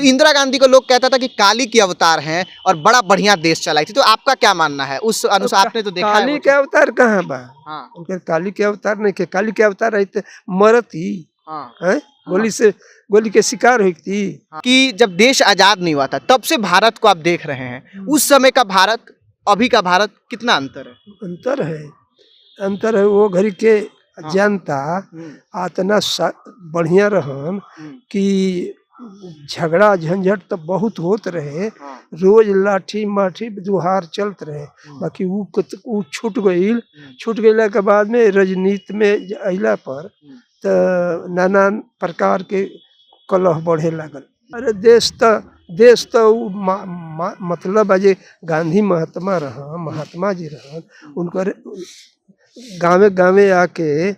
तो इंदिरा गांधी को लोग कहता था कि काली की अवतार हैं और बड़ा बढ़िया देश चलाई थी। तो आपका क्या मानना है उस अनुसार? आपने तो देखा है काली के अवतार कहाँ बा? हाँ उनके काली के अवतार नहीं के, काली के अवतार रहते मरत ही हाँ है, गोली के शिकार हुई थी। कि जब देश आजाद नहीं हुआ था तब से भारत को आप देख रहे हैं, उस समय का भारत अभी का भारत कितना अंतर है? अंतर है वो घड़ी के जनता आतना बढ़िया रहन कि झगड़ा झंझट तो बहुत होत रहे, रोज लाठी माठी दुहार चलत रहे। बाकी वो छूट गई के बाद में राजनीति में अइला पर तो नाना प्रकार के कलह बढ़े लागल। अरे देश तो मतलब अजे गांधी महात्मा जी रहन, उनकर गाँवे गाँवे आके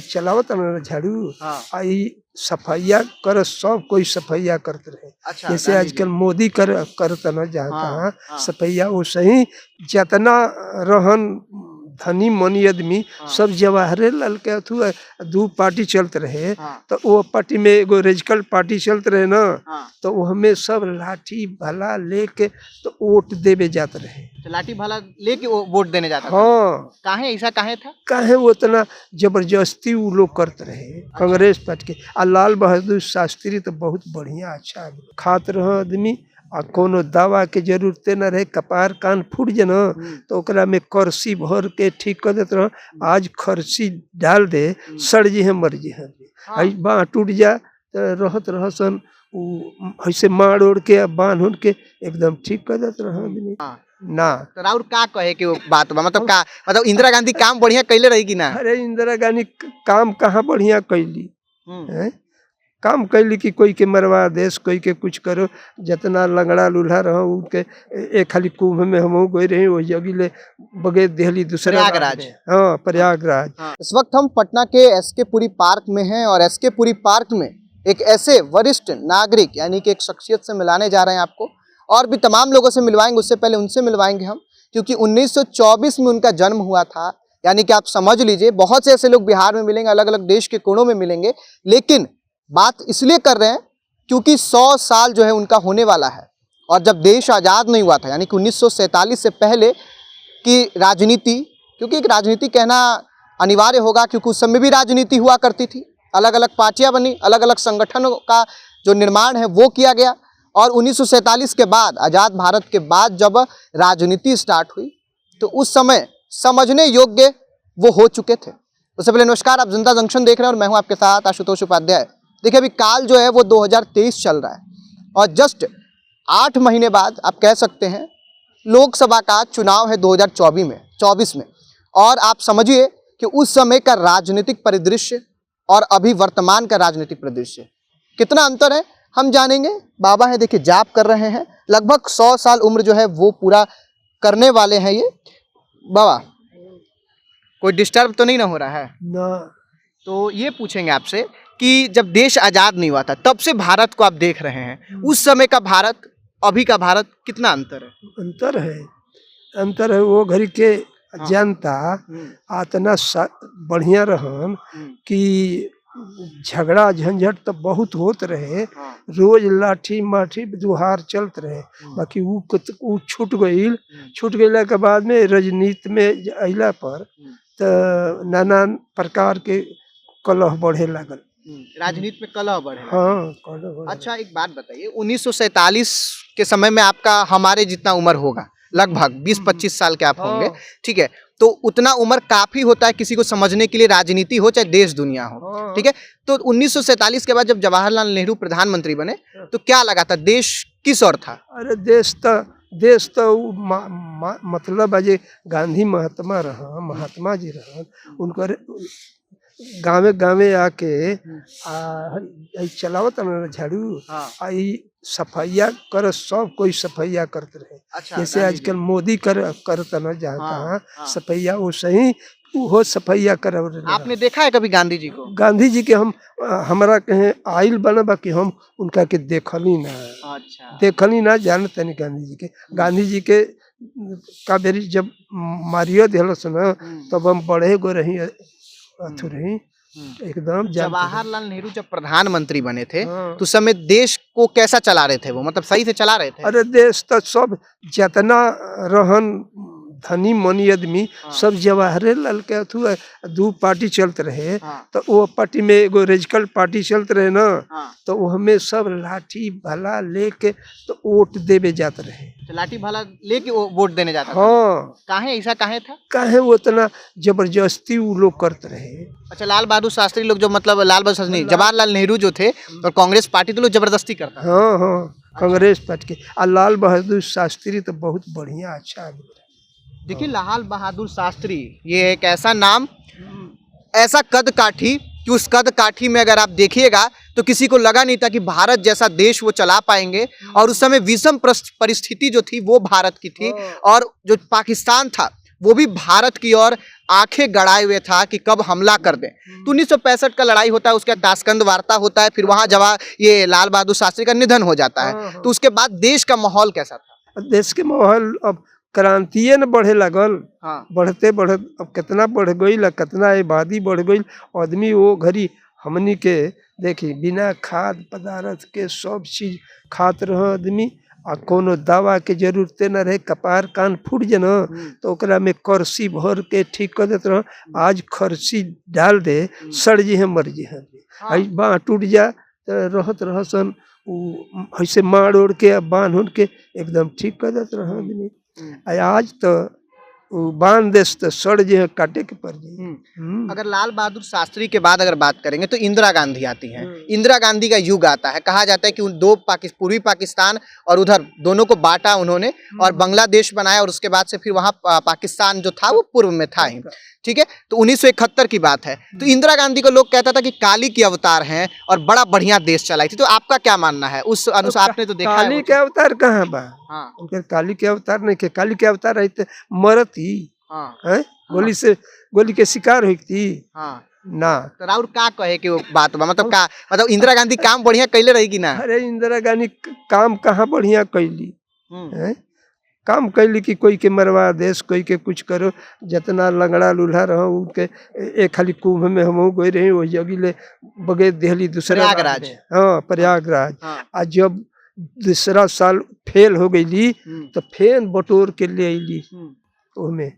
चलावत न झाड़ू आई सफाइया कर, सब कोई सफाइया करते रहे। अच्छा, जैसे आजकल मोदी करता न जहाँ तहाँ सफाइया, वो सही जितना रहन धनी मनी आदमी सब जवाहरे लाल के अथु दू पार्टी चलते रहे। तो वो पार्टी में एगो रेजिकल पार्टी चलते रहे ना, तो वो हमें सब लाठी भला लेके तो वोट देवे जाते रहे। तो लाठी भाला लेके वोट देने जाता था? हाँ, काहे ऐसा काहे था? काहे वो इतना जबरदस्ती वो लोग करते रहे कांग्रेस पार्टी के। आ लाल बहादुर शास्त्री तो बहुत बढ़िया अच्छा खात रह आदमी, आ कोनो दवा के जरूरते न रहे। कपार कान फूट जना तो ओकरा में करसी भर के ठीक कर देते रह। आज खरसी डाल दे सड़ जी है मर जी है, बाँह टूट जा तो रहत सन ऐसे मार ओढ़ के बांध उड़ के एकदम ठीक कर देते रह आदमी ना। तो राउर का कहे कि वो बात बा, मतलब का मतलब इंदिरा गांधी काम बढ़िया कैले रही कि ना? अरे इंदिरा गांधी काम कहाँ बढ़िया कैली है? काम कैली कि कोई के मरवा देश, कोई के कुछ करो। जितना लंगड़ा लूल्हा रहो उनके एक खाली कुंभ में हम गए रहे, वही अगले बगैर दिल्ली दूसरा प्रयागराज। हाँ प्रयागराज। इस वक्त हम पटना के एसके पुरी पार्क में हैं और एसके पुरी पार्क में एक ऐसे वरिष्ठ नागरिक यानी कि एक शख्सियत से मिलाने जा रहे हैं आपको, और भी तमाम लोगों से मिलवाएंगे। उससे पहले उनसे मिलवाएंगे हम, क्योंकि 1924 में उनका जन्म हुआ था। यानी कि आप समझ लीजिए बहुत से ऐसे लोग बिहार में मिलेंगे, अलग अलग देश के कोनों में मिलेंगे, लेकिन बात इसलिए कर रहे हैं क्योंकि 100 साल जो है उनका होने वाला है। और जब देश आज़ाद नहीं हुआ था यानी कि 1947 से पहले की राजनीति, क्योंकि एक राजनीति कहना अनिवार्य होगा क्योंकि उस समय भी राजनीति हुआ करती थी, अलग अलग पार्टियां बनी, अलग अलग संगठनों का जो निर्माण है वो किया गया। और 1947 के बाद, आज़ाद भारत के बाद जब राजनीति स्टार्ट हुई तो उस समय समझने योग्य वो हो चुके थे। उससे पहले नमस्कार, आप जनता जंक्शन देख रहे हैं और मैं हूं आपके साथ आशुतोष उपाध्याय। देखिए अभी काल जो है वो 2023 चल रहा है और जस्ट 8 महीने बाद आप कह सकते हैं लोकसभा का चुनाव है 2024 में। और आप समझिए कि उस समय का राजनीतिक परिदृश्य और अभी वर्तमान का राजनीतिक परिदृश्य कितना अंतर है हम जानेंगे। बाबा है, देखिए जाप कर रहे हैं, लगभग 100 साल उम्र जो है वो पूरा करने वाले हैं ये बाबा। कोई डिस्टर्ब तो नहीं ना हो रहा है ना? तो ये पूछेंगे आपसे कि जब देश आज़ाद नहीं हुआ था तब से भारत को आप देख रहे हैं, उस समय का भारत अभी का भारत कितना अंतर है? अंतर है वो घड़ी के जनता आतना बढ़िया रहन कि झगड़ा झंझट तो बहुत होत रहे, रोज लाठी माठी दुहार चलत रहे। बाकी वो छूट गई के बाद में राजनीति में अइला पर तो नाना प्रकार के कलह बढ़े लागल। राजनीति में कलह बढ़े। हाँ, कलह बढ़े। अच्छा एक बात बताइए, 1947 के समय में आपका हमारे जितना उम्र होगा, लगभग 20-25 साल के आप होंगे, ठीक है? तो उतना उम्र काफी होता है किसी को समझने के लिए, राजनीति हो चाहे देश दुनिया हो, ठीक है? तो 1947 के बाद जब जवाहरलाल नेहरू प्रधानमंत्री बने तो क्या लगा था, देश किस ओर था? अरे देश तो मतलब अजे गांधी महात्मा जी रहन, उनकर गाँवे गाँवे आके चलावत न झाड़ू आई सफाइया कर, सब कोई सफाइया करते रहे। अच्छा, जैसे आजकल मोदी करता न जहाँ तहाँ सफाइया, वो सही वो सफाइया कर। आपने देखा है कभी गांधी जी को? गांधी जी के हमारा कहे आइल बना, बाकी हम उनका के देखली ना जानते नहीं गांधी जी के कावेरी जब मारियो दिलस न तब हम बड़े गो रही अथु रही एकदम जानते हैं। जवाहरलाल नेहरू जब प्रधानमंत्री बने थे हाँ। तो उस समय देश को कैसा चला रहे थे वो, मतलब सही से चला रहे थे? अरे देश तो सब जितना रहन धनी मनी आदमी हाँ। सब जवाहरलाल के अथु दू पार्टी चलते रहे। हाँ। तो वो पार्टी में एगो रेजिकल पार्टी चलते रहे ना, हाँ। तो वो हमें सब लाठी भला लेके तो वोट देवे जाते रहे। तो लाठी भाला लेके वो वोट देने जाता था? हाँ, काहे ऐसा काहे था? काहे वो इतना जबरदस्ती वो लोग करते रहे। अच्छा, लाल बहादुर शास्त्री लोग जो, मतलब लाल बहादुर शास्त्री नहीं, जवाहरलाल नेहरू जो थे और कांग्रेस पार्टी तो लोग जबरदस्ती करता था। हाँ हाँ, कांग्रेस पार्टी के और लाल बहादुर शास्त्री तो बहुत बढ़िया अच्छा आदमी रहे। देखिए, लाल बहादुर शास्त्री ये एक ऐसा नाम, ऐसा कद काठी कि उस कद काठी में अगर आप देखिएगा तो किसी को लगा नहीं था कि भारत जैसा देश वो चला पाएंगे। और उस समय विषम परिस्थिति जो थी वो भारत की थी, और जो पाकिस्तान था वो भी भारत की ओर आंखें गड़ाए हुए था कि कब हमला कर दें। तो 1965 का लड़ाई होता है, उसके बाद ताशकंद वार्ता होता है, फिर वहाँ ये लाल बहादुर शास्त्री का निधन हो जाता है। तो उसके बाद देश का माहौल कैसा था? देश के माहौल अब क्रांतिये न बढ़े लगल। हाँ। बढ़ते बढ़त अब कितना बढ़ गई, कितना आबादी बढ़ गई। आदमी वो घड़ी हमनी के देखी बिना खाद पदार्थ के सब चीज खात रह आदमी, आ कोनो दवा के जरूरते न रहे। कपार कान फूट जना तो ओकरा में करसी भर के ठीक कर देते रह। आज खरसी डाल दे सड़ जी है मर जी है। बाँह टूट जा तो रहत रहसन ऐसे मार ओढ़ के बांध उड़ के एकदम ठीक कर देते रह आदमी। आज तो बांध देश तो सड़ जे है, काटे के पड़ जाए। अगर लाल बहादुर शास्त्री के बाद अगर बात करेंगे तो इंदिरा गांधी आती हैं। इंदिरा गांधी का युग आता है। कहा जाता है कि उन दो पूर्वी पाकिस्तान और उधर दोनों को बांटा उन्होंने और बांग्लादेश बनाया, और उसके बाद से फिर वहाँ पाकिस्तान जो था वो पूर्व में था ही। ठीक है, तो 1971 की बात है। तो इंदिरा गांधी को लोग कहता था कि काली की अवतार हैं और बड़ा बढ़िया देश चलाई थी। तो आपका क्या मानना है उस अनुसार? आपने तो देखा है काली के अवतार कहाँ बा? हाँ। उनके काली के अवतार नहीं के, काली के अवतार रहते मरत ही। हाँ। है गोली के शिकार हुई थी। हाँ। ना तो राउर का कहे कि वो बात बा, मतलब का, मतलब इंदिरा गांधी काम बढ़िया कैले रहेगी ना? अरे इंदिरा गांधी काम कहाँ बढ़िया कैली है? काम कैली कि कोई के मरवा देश, कोई के कुछ करो। जितना लंगड़ा लूल्हा रहो उनके एक खाली कुंभ में हम गए रहे, वही जगी ले बगे देहली दूसरा प्रयागराज। हाँ, प्रयागराज। हाँ। आज जब दूसरा साल फेल हो गई तो फेन बटोर के ले अली में।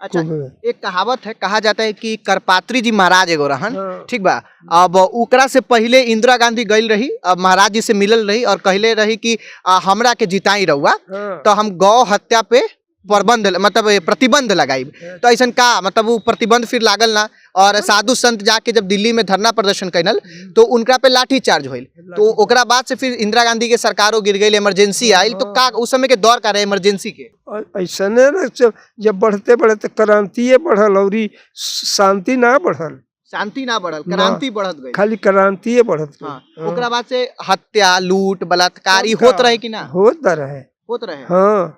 अच्छा, एक कहावत है, कहा जाता है कि करपात्री जी महाराज एगो रहन। हाँ। ठीक बा। अब उकरा से पहले इंदिरा गांधी गई रही, अब महाराज जी से मिलल रही और कहले रही कि हमरा के जिताई रहुआ। हाँ। तो हम गौ हत्या पे प्रतिबंध लगाई। तो ऐसा का मतलब वो प्रतिबंध फिर लागल ना, और साधु संत जाके जब दिल्ली में धरना प्रदर्शन कैनल तो उनका पे लाठी चार्ज हुई। तो ओकरा बाद से फिर इंदिरा गांधी के सरकारों गिर गई, इमरजेंसी आई। तो का उस समय के दौर का रहे इमरजेंसी के? ऐसा न जब बढ़ते बढ़ते क्रांति बढ़ल और शांति ना बढ़ल। शांति ना बढ़ल, क्रांति बढ़त गई, खाली क्रांति बढ़त गई। हाँ। ओकरा बाद से हत्या लूट बलात्कार होत रहे कि ना? होत रहे। होत रहे। हाँ।